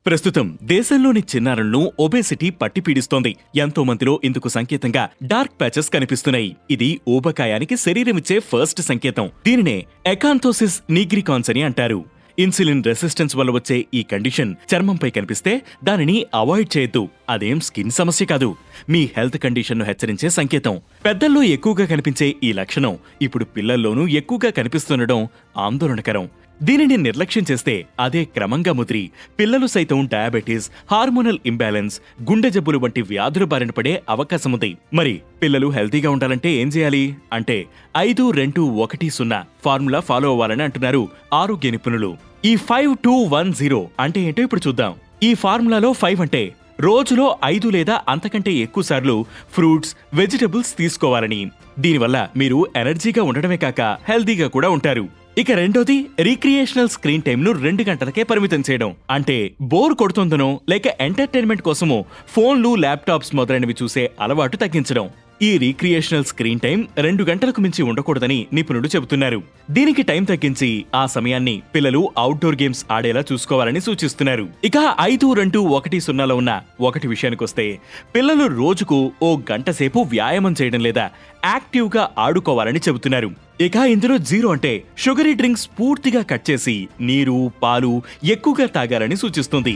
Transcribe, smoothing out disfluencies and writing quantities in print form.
ప్రస్తుతం దేశంలోని చిన్నారులను ఒబేసిటీ పట్టిపీడిస్తోంది. ఎంతో మందిలో ఇందుకు సంకేతంగా డార్క్ ప్యాచెస్ కనిపిస్తున్నాయి. ఇది ఊబకాయానికి శరీరమిచ్చే ఫస్ట్ సంకేతం. దీనినే ఎకాంథోసిస్ నిగ్రికాన్స్ అని అంటారు. ఇన్సులిన్ రెసిస్టెన్స్ వల్ల వచ్చే ఈ కండిషన్ చర్మంపై కనిపిస్తే దానిని అవాయిడ్ చేయొద్దు. అదేం స్కిన్ సమస్య కాదు, మీ హెల్త్ కండిషన్ను హెచ్చరించే సంకేతం. పెద్దల్లో ఎక్కువగా కనిపించే ఈ లక్షణం ఇప్పుడు పిల్లల్లోనూ ఎక్కువగా కనిపిస్తుండడం ఆందోళనకరం. దీనిని నిర్లక్ష్యం చేస్తే అదే క్రమంగా ముదిరి పిల్లలు సైతం డయాబెటీస్, హార్మోనల్ ఇంబ్యాలెన్స్, గుండె జబ్బులు వంటి వ్యాధుల బారిన పడే అవకాశముంది. మరి పిల్లలు హెల్తీగా ఉండాలంటే ఏం చేయాలి అంటే 5-2-1-0 ఫార్ములా ఫాలో అవ్వాలని అంటున్నారు ఆరోగ్య నిపుణులు. ఈ 5-2-1-0 అంటే ఏంటో ఇప్పుడు చూద్దాం. ఈ ఫార్ములాలో 5 అంటే రోజులో 5 లేదా అంతకంటే ఎక్కువ సార్లు ఫ్రూట్స్, వెజిటబుల్స్ తీసుకోవాలని. దీనివల్ల మీరు ఎనర్జీగా ఉండడమే కాక హెల్తీగా కూడా ఉంటారు. ఇక రెండోది రీక్రియేషనల్ స్క్రీన్ టైమ్ ను 2 గంటలకే పరిమితం చేయడం. అంటే బోర్ కొడుతుందనో లేక ఎంటర్టైన్మెంట్ కోసమో ఫోన్లు, ల్యాప్టాప్స్ మొదలైనవి చూసే అలవాటు తగ్గించడం. ఈ రీక్రియేషనల్ స్క్రీన్ టైం 2 గంటలకు మించి ఉండకూడదని నిపుణులు చెబుతున్నారు. దీనికి టైం తగ్గించి ఆ సమయాన్ని పిల్లలు అవుట్డోర్ గేమ్స్ ఆడేలా చూసుకోవాలని సూచిస్తున్నారు. ఇక 5-2-1-0లో ఉన్న ఒకటి విషయానికొస్తే పిల్లలు రోజుకు ఓ గంట సేపు వ్యాయామం చేయడం లేదా యాక్టివ్ గా ఆడుకోవాలని చెబుతున్నారు. ఇక ఇందులో 0 అంటే షుగరీ డ్రింక్స్ పూర్తిగా కట్ చేసి నీరు, పాలు ఎక్కువగా తాగాలని సూచిస్తుంది.